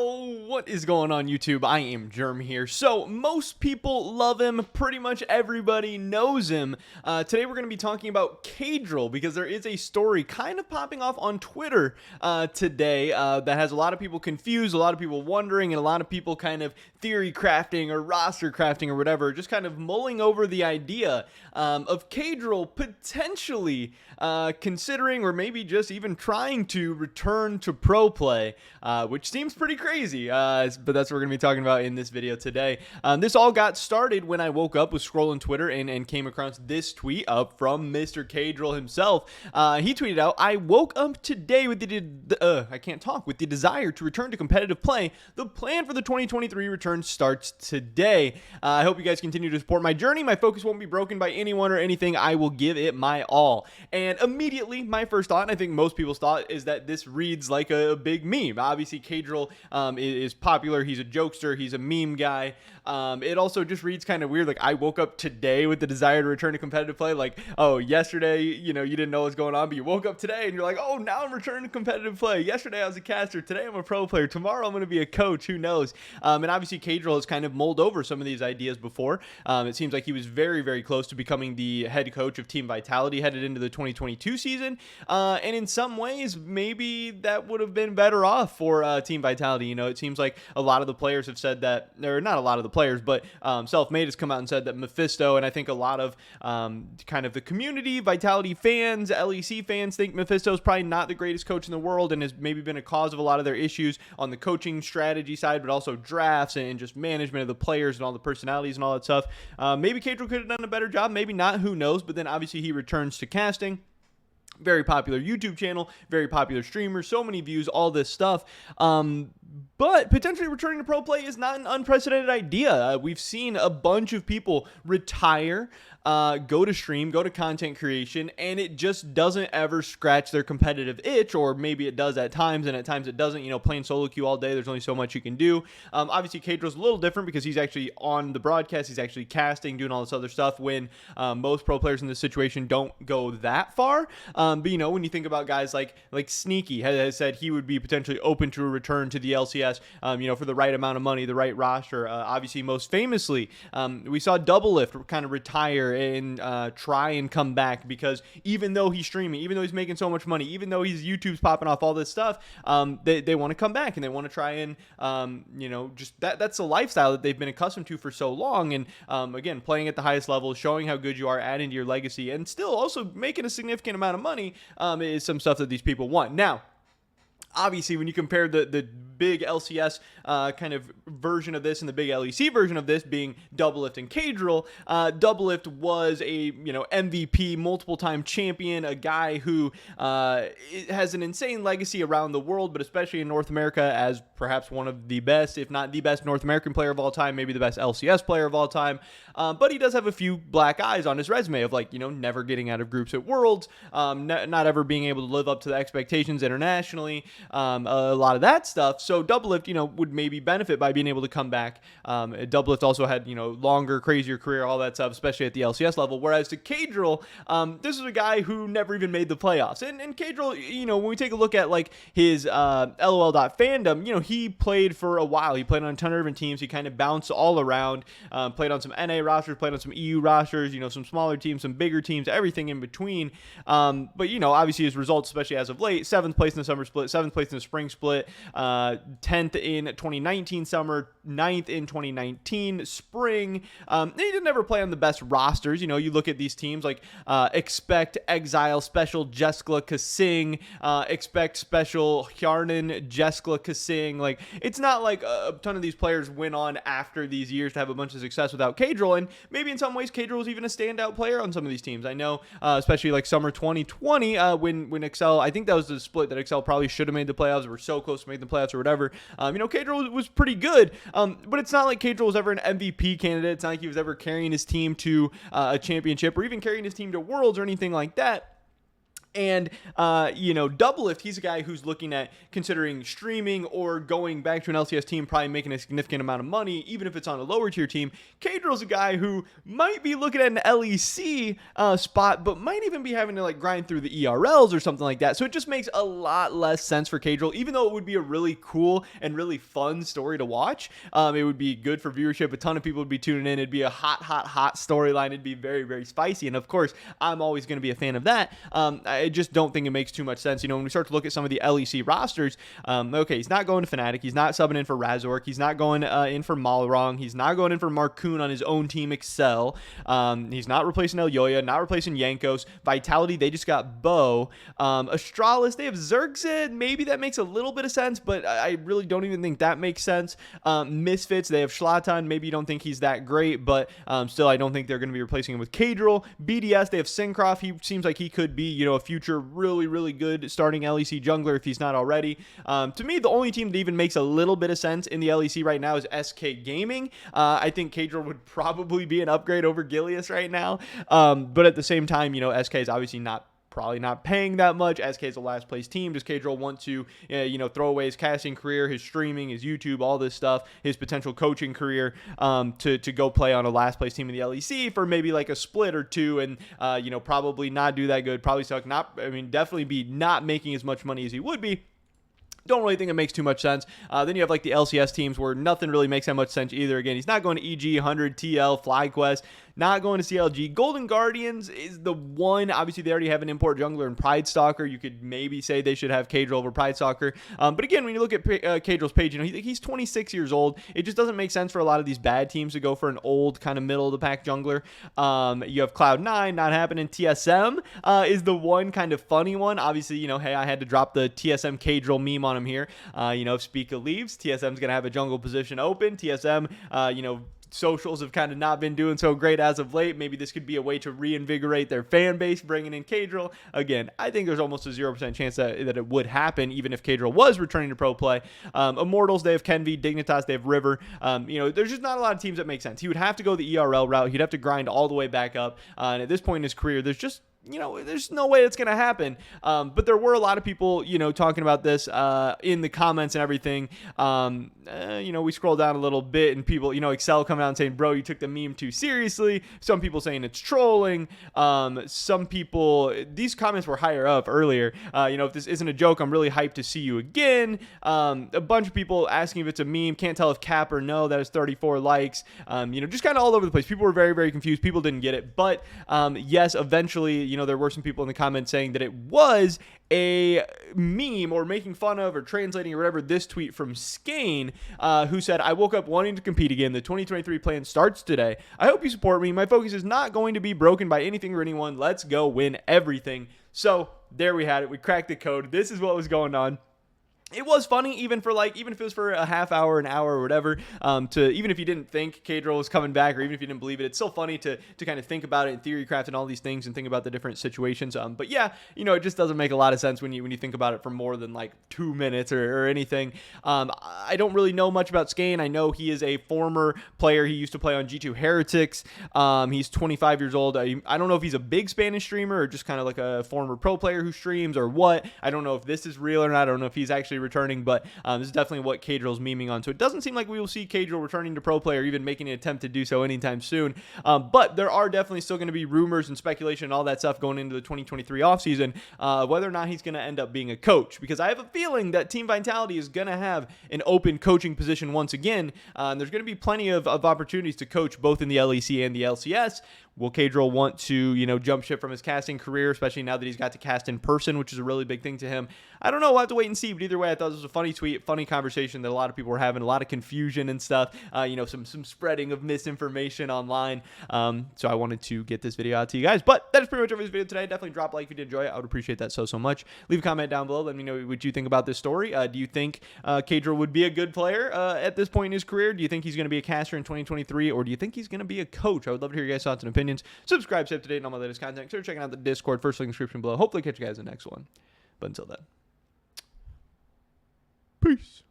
Yo, what is going on YouTube? I am Germ here. So, most people love him. Pretty much everybody knows him. Today we're going to be talking about Caedrel because there is a story kind of popping off on Twitter today that has a lot of people confused, a lot of people wondering, and a lot of people kind of theory crafting or roster crafting or whatever, just kind of mulling over the idea of Caedrel potentially considering or maybe just even trying to return to pro play, which seems pretty crazy, but that's what we're going to be talking about in this video today. This all got started when I woke up, was scrolling Twitter, and came across this tweet up from Mr. Caedrel himself. He tweeted out, "I woke up today with with the desire to return to competitive play. The plan for the 2023 return starts today. I hope you guys continue to support my journey. My focus won't be broken by anyone or anything. I will give it my all." And immediately, my first thought, and I think most people's thought, is that this reads like a big meme. Obviously, Caedrel is popular. He's a jokester. He's a meme guy. It also just reads kind of weird. Like, I woke up today with the desire to return to competitive play. Like, oh, yesterday, you didn't know what's going on, but you woke up today and you're like, oh, now I'm returning to competitive play. Yesterday I was a caster. Today I'm a pro player. Tomorrow I'm going to be a coach. Who knows? And obviously Caedrel has kind of mulled over some of these ideas before. It seems like he was very, very close to becoming the head coach of Team Vitality headed into the 2022 season. And in some ways, maybe that would have been better off for Team Vitality. It seems like a lot of the players have said that, or not a lot of the players, but Self-Made has come out and said that Mephisto, and I think a lot of kind of the community, Vitality fans, LEC fans, think Mephisto is probably not the greatest coach in the world and has maybe been a cause of a lot of their issues on the coaching strategy side, but also drafts and just management of the players and all the personalities and all that stuff. Maybe Caedrel could have done a better job, maybe not, who knows, but then obviously he returns to casting. Very popular YouTube channel, very popular streamer, so many views, all this stuff. But potentially returning to pro play is not an unprecedented idea. We've seen a bunch of people retire, go to stream, go to content creation, and it just doesn't ever scratch their competitive itch, or maybe it does at times, and at times it doesn't. Playing solo queue all day, there's only so much you can do. Obviously, Caedrel's a little different because he's actually on the broadcast, he's actually casting, doing all this other stuff, when most pro players in this situation don't go that far. But when you think about guys like Sneaky has said he would be potentially open to a return to the LCS, for the right amount of money, the right roster. Obviously, most famously, we saw Doublelift kind of retire and try and come back because even though he's streaming, even though he's making so much money, even though his YouTube's popping off all this stuff, they want to come back and they want to try and, just that's a lifestyle that they've been accustomed to for so long. And again, playing at the highest level, showing how good you are, adding to your legacy, and still also making a significant amount of money is some stuff that these people want. Now, obviously, when you compare the big LCS kind of version of this and the big LEC version of this being Doublelift and Caedrel, Doublelift was a MVP, multiple-time champion, a guy who has an insane legacy around the world, but especially in North America as perhaps one of the best, if not the best North American player of all time, maybe the best LCS player of all time. But he does have a few black eyes on his resume of never getting out of groups at Worlds, not ever being able to live up to the expectations internationally, a lot of that stuff. So Doublelift, would maybe benefit by being able to come back. Doublelift also had, longer, crazier career, all that stuff, especially at the LCS level. Whereas to Caedrel, this is a guy who never even made the playoffs. And Caedrel, when we take a look at his LOL.fandom, he played for a while. He played on a ton of different teams. He kind of bounced all around, played on some NA rosters, played on some EU rosters, some smaller teams, some bigger teams, everything in between. But, obviously his results, especially as of late, 7th place in the summer split, 7th place in the spring split, 10th in 2019 summer, 9th in 2019 spring. He didn't ever play on the best rosters. You look at these teams like Expect, Exile, Special, Jeskla, Kasing, Expect, Special, Hjarnan, Jeskla, Kasing. It's not like a ton of these players went on after these years to have a bunch of success without Caedrel, and maybe in some ways Caedrel was even a standout player on some of these teams. I know, especially summer 2020, when Excel, I think that was the split that Excel probably should have made the playoffs, or were so close to making the playoffs or whatever. Caedrel was pretty good, but it's not like Caedrel was ever an MVP candidate. It's not like he was ever carrying his team to a championship or even carrying his team to Worlds or anything like that. And, Doublelift, he's a guy who's looking at considering streaming or going back to an LCS team, probably making a significant amount of money, even if it's on a lower tier team. Caedrel's a guy who might be looking at an LEC spot, but might even be having to like grind through the ERLs or something like that. So it just makes a lot less sense for Caedrel, even though it would be a really cool and really fun story to watch. It would be good for viewership. A ton of people would be tuning in. It'd be a hot storyline. It'd be very, very spicy. And of course, I'm always going to be a fan of that. I just don't think it makes too much sense. When we start to look at some of the LEC rosters, okay, he's not going to Fnatic. He's not subbing in for Razork. He's not going in for Malrong. He's not going in for Marcoon on his own team, Excel. He's not replacing Elyoya, not replacing Yankos. Vitality, they just got Bo. Astralis, they have Zergzid. Maybe that makes a little bit of sense, but I really don't even think that makes sense. Misfits, they have Schlatan. Maybe you don't think he's that great, but still, I don't think they're going to be replacing him with Caedrel. BDS, they have Syncroft. He seems like he could be, a future really, really good starting LEC jungler if he's not already. To me, the only team that even makes a little bit of sense in the LEC right now is SK Gaming. I think Caedrel would probably be an upgrade over Gilius right now. But at the same time, SK is obviously probably not paying that much. SK is a last place team. Does Caedrel want to, throw away his casting career, his streaming, his YouTube, all this stuff, his potential coaching career to go play on a last place team in the LEC for maybe like a split or two and, probably not do that good, probably suck, definitely be not making as much money as he would be. Don't really think it makes too much sense. Then you have like the LCS teams where nothing really makes that much sense either. Again, he's not going to EG, 100, TL, FlyQuest, not going to CLG. Golden Guardians is the one. Obviously, they already have an import jungler in Pride Stalker. You could maybe say they should have Caedrel over Pride Stalker. But again, when you look at Caedrel's page, he's 26 years old. It just doesn't make sense for a lot of these bad teams to go for an old kind of middle of the pack jungler. You have Cloud9, not happening. TSM is the one kind of funny one. Obviously, hey, I had to drop the TSM Caedrel meme on him here. If Spica leaves, TSM's going to have a jungle position open. TSM, socials have kind of not been doing so great as of late. Maybe this could be a way to reinvigorate their fan base, bringing in Caedrel. Again, I think there's almost a 0% chance that it would happen, even if Caedrel was returning to pro play. Immortals, they have Kenvi. Dignitas, they have River. There's just not a lot of teams that make sense. He would have to go the ERL route. He'd have to grind all the way back up. And at this point in his career, there's just there's no way it's going to happen. But there were a lot of people, talking about this in the comments and everything. We scroll down a little bit and people, Excel coming out and saying, bro, you took the meme too seriously. Some people saying it's trolling. Some people, these comments were higher up earlier. If this isn't a joke, I'm really hyped to see you again. A bunch of people asking if it's a meme. Can't tell if cap or no. That is 34 likes. Just kind of all over the place. People were very, very confused. People didn't get it. But yes, eventually, there were some people in the comments saying that it was a meme or making fun of or translating or whatever this tweet from Skane, who said, I woke up wanting to compete again. The 2023 plan starts today. I hope you support me. My focus is not going to be broken by anything or anyone. Let's go win everything. So there we had it. We cracked the code. This is what was going on. It was funny, even if it was for a half hour, an hour, or whatever, even if you didn't think Caedrel was coming back, or even if you didn't believe it, it's still funny to kind of think about it and theory craft and all these things and think about the different situations. But yeah, it just doesn't make a lot of sense when you think about it for more than like 2 minutes or anything. I don't really know much about Skane. I know he is a former player. He used to play on G2 Heretics. He's 25 years old. I don't know if he's a big Spanish streamer or just kind of like a former pro player who streams or what. I don't know if this is real or not. I don't know if he's actually returning, but this is definitely what Caedrel's memeing on. So it doesn't seem like we will see Caedrel returning to pro play or even making an attempt to do so anytime soon. But there are definitely still going to be rumors and speculation and all that stuff going into the 2023 offseason, whether or not he's going to end up being a coach, because I have a feeling that Team Vitality is going to have an open coaching position once again. There's going to be plenty of opportunities to coach both in the LEC and the LCS. Will Caedrel want to, jump ship from his casting career, especially now that he's got to cast in person, which is a really big thing to him? I don't know. We'll have to wait and see. But either way, I thought this was a funny tweet, funny conversation that a lot of people were having, a lot of confusion and stuff, some spreading of misinformation online. So I wanted to get this video out to you guys. But that is pretty much over this video today. Definitely drop a like if you did enjoy it. I would appreciate that so much. Leave a comment down below. Let me know what you think about this story. Do you think Caedrel would be a good player at this point in his career? Do you think he's going to be a caster in 2023? Or do you think he's going to be a coach? I would love to hear your guys' thoughts and opinions. Subscribe, stay up to date on all my latest content. Consider checking out the Discord. First link in the description below. Hopefully catch you guys in the next one. But until then, peace.